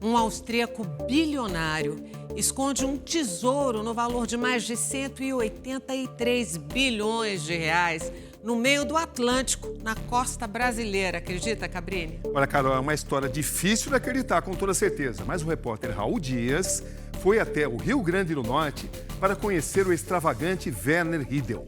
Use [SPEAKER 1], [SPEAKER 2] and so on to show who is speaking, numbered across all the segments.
[SPEAKER 1] Um austríaco bilionário esconde um tesouro no valor de mais de 183 bilhões de reais no meio do Atlântico, na costa brasileira. Acredita, Cabrini?
[SPEAKER 2] Olha, Carol, é uma história difícil de acreditar, com toda certeza. Mas o repórter Raul Dias foi até o Rio Grande do Norte para conhecer o extravagante Werner Riedel.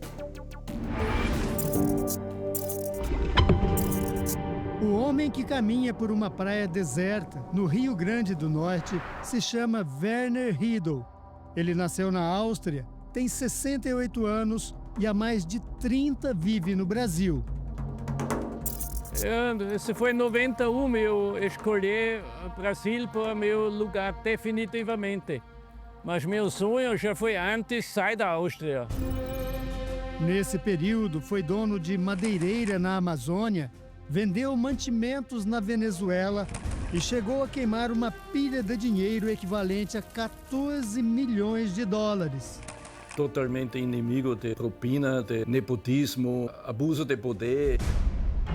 [SPEAKER 3] O homem que caminha por uma praia deserta, no Rio Grande do Norte, se chama Werner Riedel. Ele nasceu na Áustria, tem 68 anos e há mais de 30 vive no Brasil.
[SPEAKER 4] Esse foi em 91, eu escolhi o Brasil para meu lugar definitivamente. Mas meu sonho já foi antes sair da Áustria.
[SPEAKER 3] Nesse período, foi dono de madeireira na Amazônia, vendeu mantimentos na Venezuela e chegou a queimar uma pilha de dinheiro equivalente a 14 milhões de dólares.
[SPEAKER 4] Totalmente inimigo de propina, de nepotismo, abuso de poder.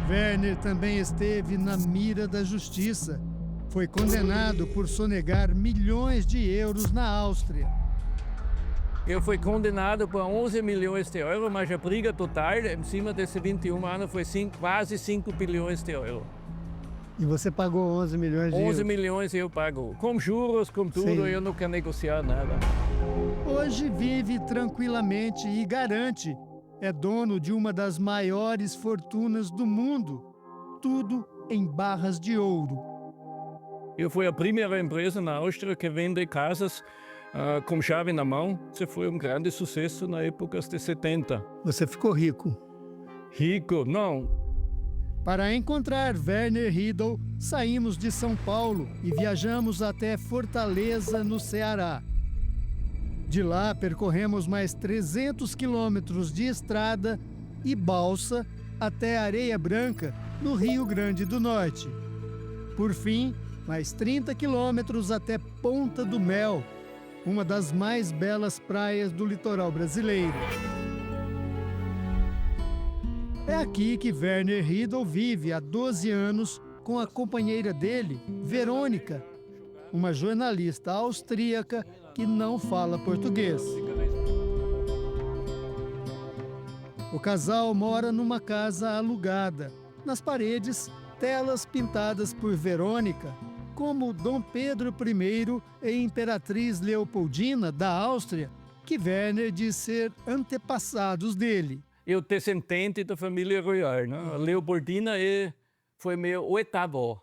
[SPEAKER 3] Werner também esteve na mira da justiça. Foi condenado por sonegar milhões de euros na Áustria.
[SPEAKER 4] Eu fui condenado por 11 milhões de euros, mas a briga total, em cima desses 21 anos, foi quase 5 bilhões de euros.
[SPEAKER 3] E você pagou 11 milhões de euros?
[SPEAKER 4] 11 milhões eu pago. Com juros, com tudo,
[SPEAKER 3] Sim.
[SPEAKER 4] eu não quero negociar nada.
[SPEAKER 3] Hoje vive tranquilamente e garante. É dono de uma das maiores fortunas do mundo. Tudo em barras de ouro.
[SPEAKER 4] Eu fui a primeira empresa na Áustria que vende casas com chave na mão. Isso foi um grande sucesso na época de 70.
[SPEAKER 3] Você ficou rico.
[SPEAKER 4] Rico, não.
[SPEAKER 3] Para encontrar Werner Riedel, saímos de São Paulo e viajamos até Fortaleza, no Ceará. De lá, percorremos mais 300 quilômetros de estrada e balsa até Areia Branca, no Rio Grande do Norte. Por fim, mais 30 quilômetros até Ponta do Mel, uma das mais belas praias do litoral brasileiro. É aqui que Werner Riedel vive há 12 anos com a companheira dele, Verônica, uma jornalista austríaca que não fala português. O casal mora numa casa alugada. Nas paredes, telas pintadas por Verônica, como Dom Pedro I e Imperatriz Leopoldina da Áustria, que Werner diz ser antepassados dele.
[SPEAKER 4] Eu descendente da família royal, né? A Leopoldina foi meu oitavo.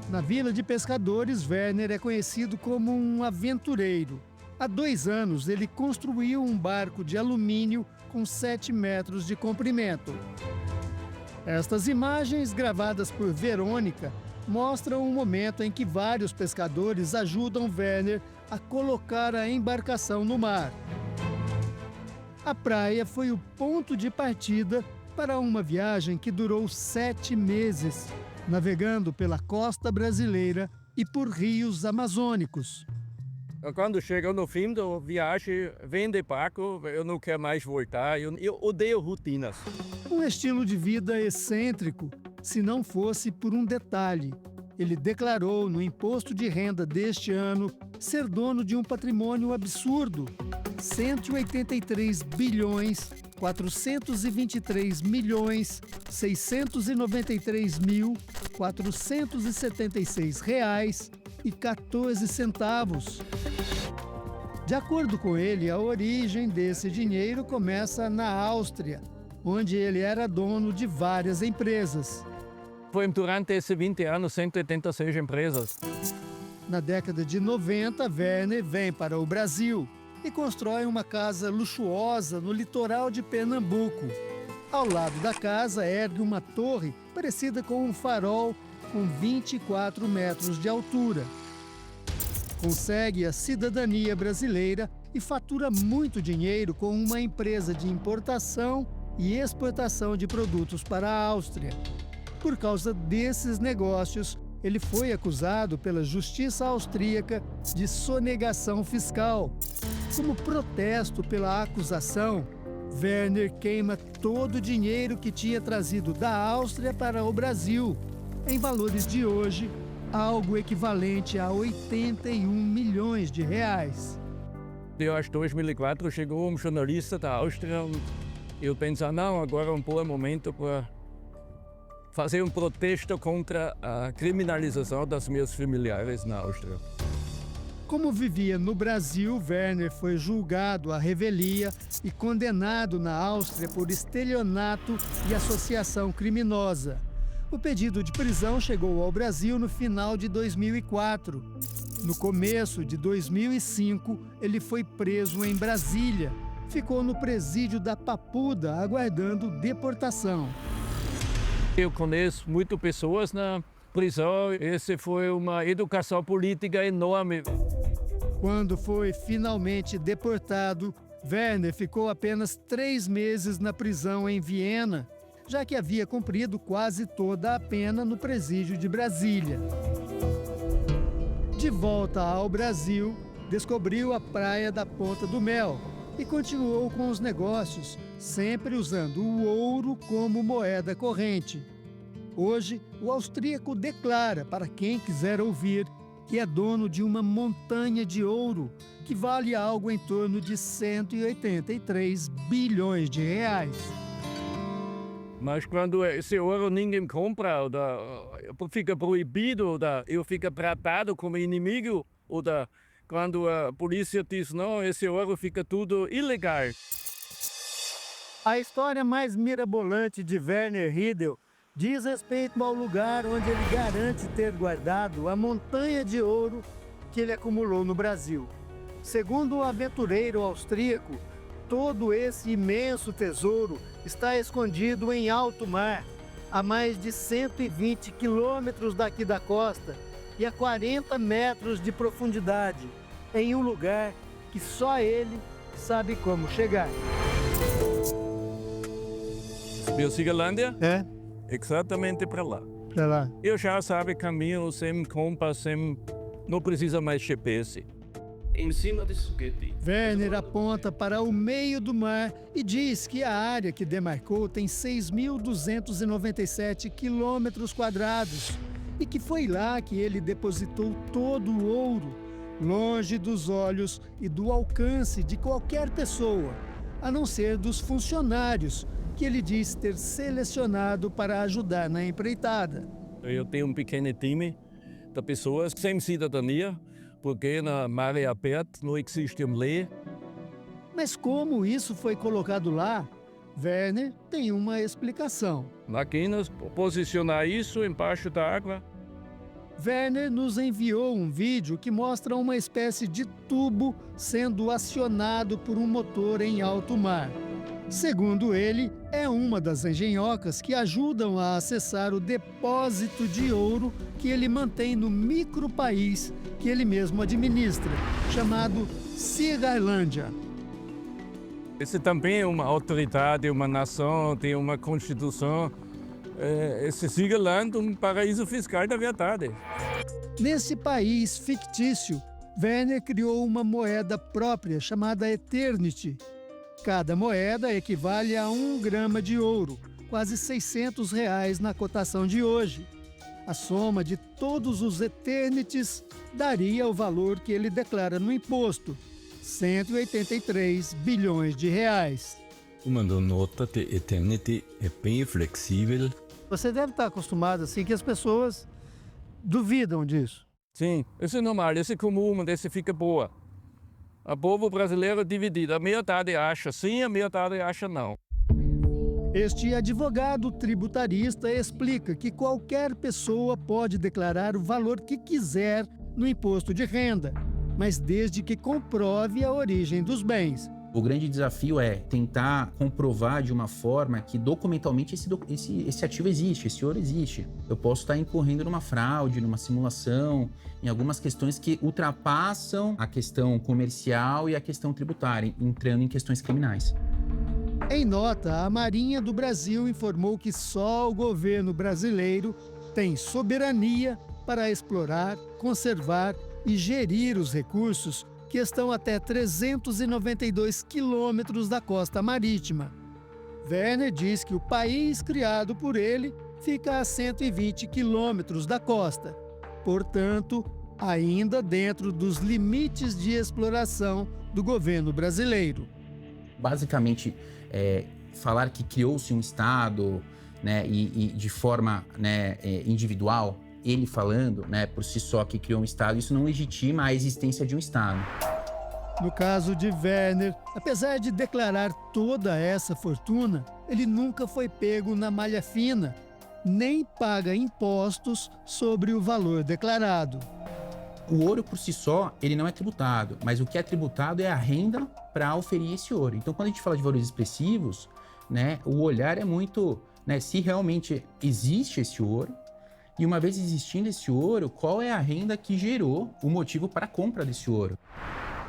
[SPEAKER 3] Na vila de pescadores, Werner é conhecido como um aventureiro. Há 2 anos, ele construiu um barco de alumínio com 7 metros de comprimento. Estas imagens, gravadas por Verônica, mostram um momento em que vários pescadores ajudam Werner a colocar a embarcação no mar. A praia foi o ponto de partida para uma viagem que durou 7 meses, navegando pela costa brasileira e por rios amazônicos.
[SPEAKER 4] Quando chega no fim da viagem, vende barco, eu não quero mais voltar, eu odeio rotinas.
[SPEAKER 3] Um estilo de vida excêntrico, se não fosse por um detalhe. Ele declarou no imposto de renda deste ano ser dono de um patrimônio absurdo: 183 bilhões 423 milhões 693 mil 476 reais e 14 centavos. De acordo com ele, a origem desse dinheiro começa na Áustria, onde ele era dono de várias empresas.
[SPEAKER 4] Foi durante esses 20 anos 186 empresas.
[SPEAKER 3] Na década de 90, Werner vem para o Brasil e constrói uma casa luxuosa no litoral de Pernambuco. Ao lado da casa ergue uma torre parecida com um farol com 24 metros de altura. Consegue a cidadania brasileira e fatura muito dinheiro com uma empresa de importação e exportação de produtos para a Áustria. Por causa desses negócios, ele foi acusado pela justiça austríaca de sonegação fiscal. Como protesto pela acusação, Werner queima todo o dinheiro que tinha trazido da Áustria para o Brasil, em valores de hoje, algo equivalente a 81 milhões de reais.
[SPEAKER 4] Eu acho que em 2004 chegou um jornalista da Áustria e eu pensei, não, agora é um bom momento para fazer um protesto contra a criminalização dos meus familiares na Áustria.
[SPEAKER 3] Como vivia no Brasil, Werner foi julgado à revelia e condenado na Áustria por estelionato e associação criminosa. O pedido de prisão chegou ao Brasil no final de 2004. No começo de 2005, ele foi preso em Brasília. Ficou no presídio da Papuda, aguardando deportação.
[SPEAKER 4] Eu conheço muitas pessoas na prisão. Essa foi uma educação política enorme.
[SPEAKER 3] Quando foi finalmente deportado, Werner ficou apenas 3 meses na prisão em Viena, já que havia cumprido quase toda a pena no presídio de Brasília. De volta ao Brasil, descobriu a praia da Ponta do Mel e continuou com os negócios, sempre usando o ouro como moeda corrente. Hoje, o austríaco declara, para quem quiser ouvir, que é dono de uma montanha de ouro que vale algo em torno de 183 bilhões de reais.
[SPEAKER 4] Mas quando esse ouro ninguém compra, fica proibido, eu fico tratado como inimigo, quando a polícia diz não, esse ouro fica tudo ilegal.
[SPEAKER 3] A história mais mirabolante de Werner Riedel diz respeito ao lugar onde ele garante ter guardado a montanha de ouro que ele acumulou no Brasil. Segundo o aventureiro austríaco, todo esse imenso tesouro está escondido em alto mar, a mais de 120 quilômetros daqui da costa e a 40 metros de profundidade, em um lugar que só ele sabe como chegar.
[SPEAKER 4] Biocigolândia?
[SPEAKER 3] É?
[SPEAKER 4] Exatamente para lá.
[SPEAKER 3] Para lá.
[SPEAKER 4] Eu já sabe caminho sem compass, não precisa mais GPS. Em cima disso que
[SPEAKER 3] Werner aponta para o meio do mar e diz que a área que demarcou tem 6.297 quilômetros quadrados e que foi lá que ele depositou todo o ouro, longe dos olhos e do alcance de qualquer pessoa, a não ser dos funcionários que ele diz ter selecionado para ajudar na empreitada.
[SPEAKER 4] Eu tenho um pequeno time de pessoas sem cidadania, porque na maré aberta não existe lei.
[SPEAKER 3] Mas como isso foi colocado lá, Werner tem uma explicação.
[SPEAKER 4] Máquinas posicionar isso embaixo da água.
[SPEAKER 3] Werner nos enviou um vídeo que mostra uma espécie de tubo sendo acionado por um motor em alto mar. Segundo ele, é uma das engenhocas que ajudam a acessar o depósito de ouro que ele mantém no micropaís que ele mesmo administra, chamado Cigarlândia.
[SPEAKER 4] Esse também é uma autoridade, uma nação, tem uma constituição. Esse Cigarlândia é um paraíso fiscal da verdade.
[SPEAKER 3] Nesse país fictício, Werner criou uma moeda própria chamada Eternity. Cada moeda equivale a 1 grama de ouro, quase R$600 na cotação de hoje. A soma de todos os Eternities daria o valor que ele declara no imposto, 183 bilhões de reais.
[SPEAKER 5] Uma nota de Eternity é bem flexível.
[SPEAKER 3] Você deve estar acostumado assim que as pessoas duvidam disso.
[SPEAKER 4] Sim, isso é normal, isso é comum, isso fica boa. O povo brasileiro é dividido. A metade acha sim, a metade acha não.
[SPEAKER 3] Este advogado tributarista explica que qualquer pessoa pode declarar o valor que quiser no imposto de renda, mas desde que comprove a origem dos bens.
[SPEAKER 6] O grande desafio é tentar comprovar de uma forma que documentalmente esse ativo existe, esse ouro existe. Eu posso estar incorrendo numa fraude, numa simulação, em algumas questões que ultrapassam a questão comercial e a questão tributária, entrando em questões criminais.
[SPEAKER 3] Em nota, a Marinha do Brasil informou que só o governo brasileiro tem soberania para explorar, conservar e gerir os recursos que estão até 392 quilômetros da costa marítima. Werner diz que o país criado por ele fica a 120 quilômetros da costa. portanto, ainda dentro dos limites de exploração do governo brasileiro.
[SPEAKER 6] Basicamente, falar que criou-se um Estado, né, e de forma, né, individual, ele falando, né, por si só que criou um Estado, isso não legitima a existência de um Estado.
[SPEAKER 3] No caso de Werner, apesar de declarar toda essa fortuna, ele nunca foi pego na malha fina, nem paga impostos sobre o valor declarado.
[SPEAKER 6] O ouro por si só, ele não é tributado, mas o que é tributado é a renda para oferir esse ouro. Então, quando a gente fala de valores expressivos, né, o olhar é muito, né, se realmente existe esse ouro, e uma vez existindo esse ouro, qual é a renda que gerou o motivo para a compra desse ouro?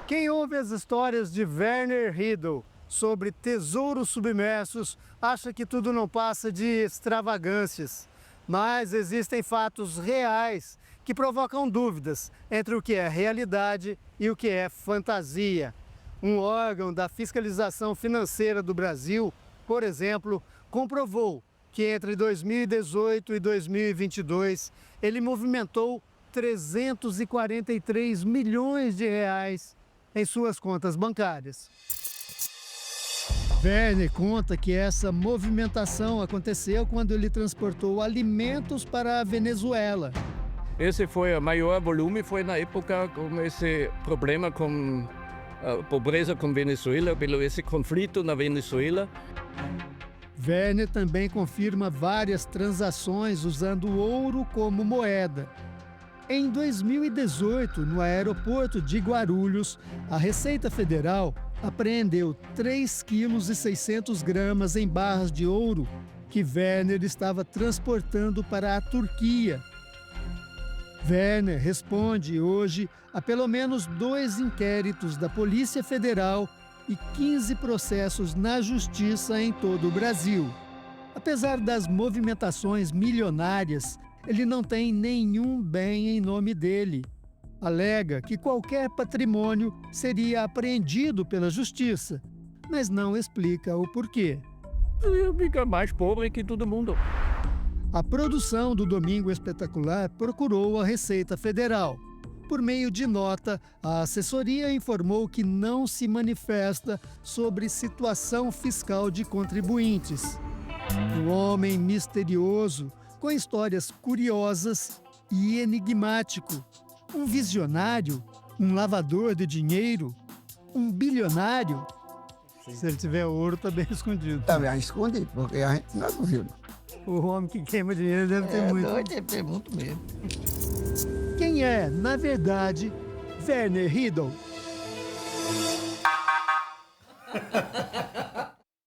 [SPEAKER 3] Quem ouve as histórias de Werner Riedl sobre tesouros submersos acha que tudo não passa de extravagâncias. Mas existem fatos reais que provocam dúvidas entre o que é realidade e o que é fantasia. Um órgão da fiscalização financeira do Brasil, por exemplo, comprovou que entre 2018 e 2022 ele movimentou 343 milhões de reais em suas contas bancárias. Werner conta que essa movimentação aconteceu quando ele transportou alimentos para a Venezuela.
[SPEAKER 4] Esse foi o maior volume, foi na época com esse problema com a pobreza com Venezuela, pelo esse conflito na Venezuela.
[SPEAKER 3] Werner também confirma várias transações usando ouro como moeda. Em 2018, no aeroporto de Guarulhos, a Receita Federal apreendeu 3,6 kg em barras de ouro que Werner estava transportando para a Turquia. Werner responde hoje a pelo menos 2 inquéritos da Polícia Federal e 15 processos na Justiça em todo o Brasil. Apesar das movimentações milionárias, ele não tem nenhum bem em nome dele. Alega que qualquer patrimônio seria apreendido pela Justiça, mas não explica o porquê.
[SPEAKER 4] Eu fico mais pobre que todo mundo.
[SPEAKER 3] A produção do Domingo Espetacular procurou a Receita Federal. Por meio de nota, a assessoria informou que não se manifesta sobre situação fiscal de contribuintes. Um homem misterioso, com histórias curiosas e enigmático. Um visionário, um lavador de dinheiro, um bilionário. Se ele tiver ouro, está bem escondido.
[SPEAKER 7] Está bem escondido, porque a gente não viu.
[SPEAKER 3] O homem que queima dinheiro deve ter muito.
[SPEAKER 7] Deve ter muito mesmo.
[SPEAKER 3] Quem é, na verdade, Werner Riedl?